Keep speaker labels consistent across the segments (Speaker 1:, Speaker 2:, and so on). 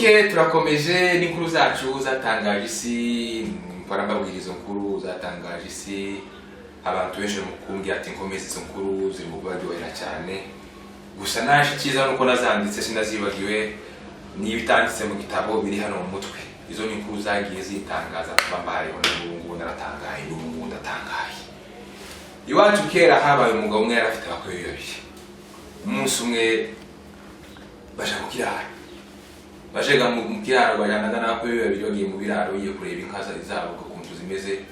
Speaker 1: Okay, turakomeje n'inkuru zacu zatangaje isi mparambabwirizo nkuru zatangaje isi abantu benshi mukumbya ati nkomeze izo nkuru ziri mu baryohera cyane gusa naje cyiza nuko nazanditse sinazibagiwe n'ibitanditse mu gitabo biri hano mu mutwe izo ni inkuru zagiye zitangaza bambayeho n'ubungu naratangaye n'ubungu ndatangaye iwacu kera habaye umugabo umwe yarafite abakoyoyoye umunsi umwe baje mu kiraro bashega mu kiraro bajanaga n'abakoyoyoye bagiye mu biraro yiye kureba inka zabo ukuntu zimeze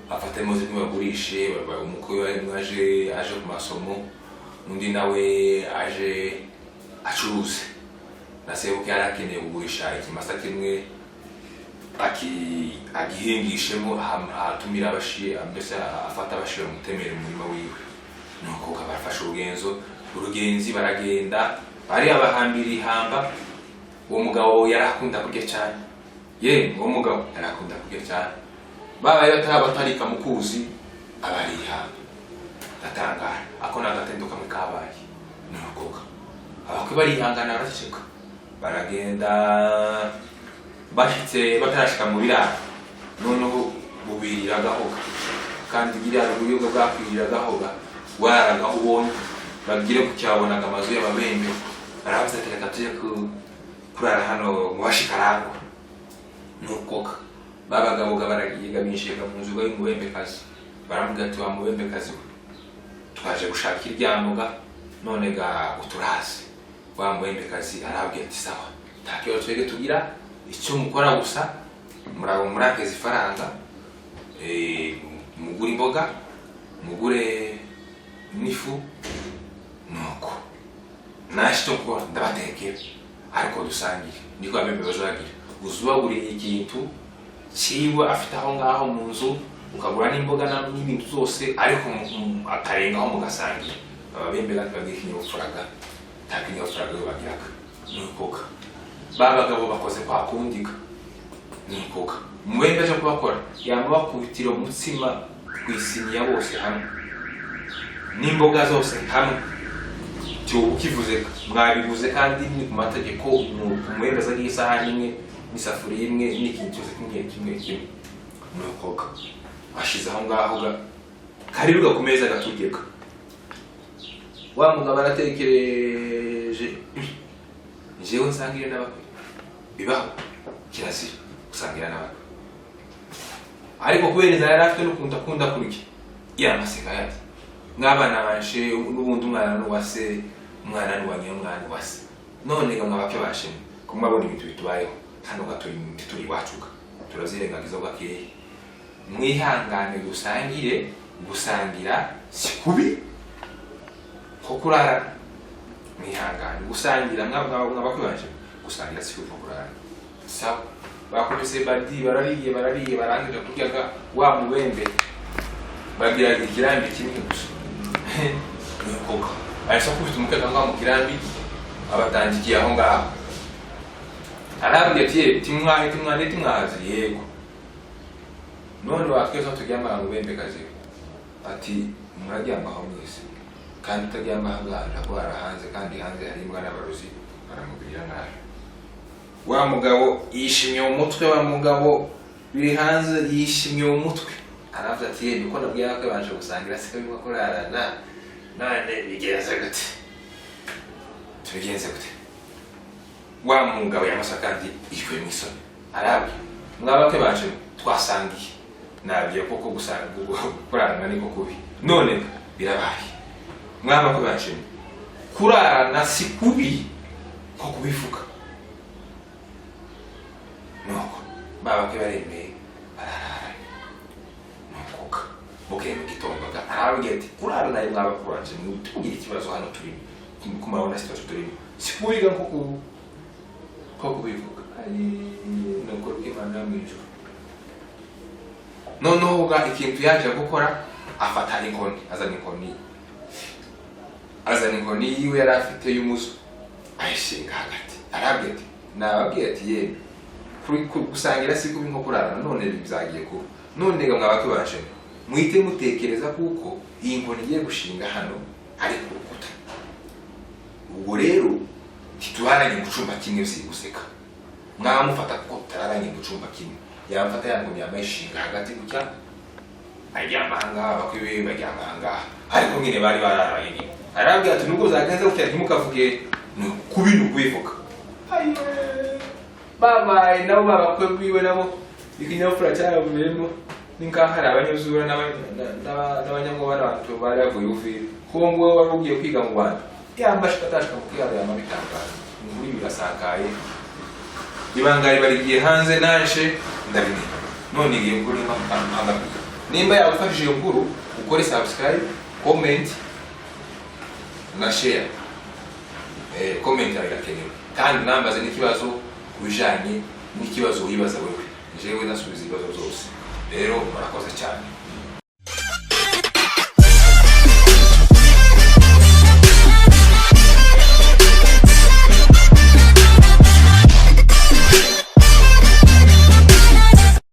Speaker 1: afata imoze bagurishe umukoyoyoye aje ku masomo undi nawe aje acuruze nasebuke yarakeneye kugurisha ikimasa kimwe agihingishemo atumira abashiye mbese afata abashira mutemere mu murima wiwe nuko kabafasha urugenzi baragenda bari abahambiri hamba uwo mugabo yarakunda kurya cyane uwo mugabo yarakunda kurya cyane babaye batarika mukuzi abariha atangara ako nagatendo kamwe kabaye nuko abakwe barihangana barashika baragenda bashitse batarashika mu biraro noneho bubiragaho kandi biraro ubuyoga bwakwiragaho waragaho ubonye bagire kucyabonaga amazu y'ababembe baravuze ati reka tuje kurara hano mu bashikarago nuko babagabo baragiga bishika mu nzu y'umubembe kazi baravuga ati wa mubembe kazi twaje gushaka iryamuga none ga uturase wa mubembe kazi arabwiye ati sawa takiyo twege tugira icyo mukora gusa murakeze ifaranga mugura imboga mugure nifu nuko nashito ko ndabatekera ariko dusangire niko abembe bazagira uzubaguriye ikintu ciwe afite aho ngaho mu nzu ukagura n'imboga n'ibintu zose ariko akarengaho mugasangira abembe bagiye kinyofuraga takinyofuraga bagiraga nuko babagabo bakoze kwa kundika nuko mwembe cyo kubakora yamubakubitira umutsima kwisinya bose hamwe n'imboga zose hamwe cyo ukivuze mwabivuze kandi ni ku mategeko umwembe zagiye isahani imwe n'isafuriya imwe n'ikintu cyose kimwe nuko ashize aho ngaho karibuga ku meza gatugeka wa mugabo aratekereje jewe nsangire n'abakwe bibaho kirazira gusangira n'abakwe ariko kubera inzara yarafite n'ukuntu akunda kurya yamaseka yati nk'abana banje n'ubundi umwana n'uwase umwana n'uwanye umwana wase none mwabake bashe kumabona ibintu bitubayeho hano turi iwacuga turazirengagiza bwakeye mwihangane gusangira si kubi ko kurara mwihangane gusangira mwabake bashe gusangira si kubi ko kurara sawa bakomese barariye barangije kuryaga wa mubembe bagira ikirambi kimwe gusa nuko ariko kubita umukeka ngo mu kirambi abatangikiye aho ngaho arabye ati timwazi yego none wakeza turyama mu bembe kazi ati muraryama aho mwese kandi utaryama hangara kwara hanze kandi hanze hari imbwa n'abaruzi baramubwira nabi wa mugabo yishimye umutwe wa mugabo biri hanze yishimye umutwe aravuze ati niko nabwiye ko banje gusangira siko bimwe kurarana nane bigenze gute tubigenze gute wa mugabo yamasa kandi ikwe miso arabye mwabake banje twasangiye nabye koko gusanga kurarana niko kubi none birabaye mwabake banje kurarana si kubi ko kubivuga nuko babake baremeye bararara nuko bukeye mu gitondo arabye ati kurara nayo mwabakuranje mutugira ikibazo hano turi kumabona sitatu turi sikubiga ko kubivuga nuko rw'Imana mu ijuru noneho ikintu yaje gukora afata inkoni azana inkoni yiwe yari afite y'umuzo ayishinga hagati arabye ati nababwiye ati yewe gusangira si kubi nko kurarana none bizagiye kuba none mwabake baje muhite mutekereza kuko iyi nkoni igiye gushinga hano ari ku rukuta ubwo rero titubaranye mu cyumba kimwe usi guseka mwamufata kuko tararanye mu cyumba kimwe yamfata yangumye amayishinga hagati gutya ajyamanga bakwiwe bajyamanga ariko nyine bari bararanye arambye ati nuko zagenze gutya ntimukavuge kubintu kubivuga baba nabo babakwe biwe nabo ikinyafura cyarabuyemo ninkahara abanyuzura n'abanyamubara abantu bari bavuye ufire kuko ngo wari ugiye kwiga mu Rwanda yambashika atashika mu kwiga y'amabitangaza inkuru birasakaye ibangari barigiye hanze naje ndabimenya none ngiye kuri amabika nimba yagufashije iyo nkuru ukore subscribe comment na share comment irakenewe kandi nambaze n'ikibazo kubijanye n'ikibazo wibaza wewe jewe nasubiza ibibazo byose rero murakoze cyane.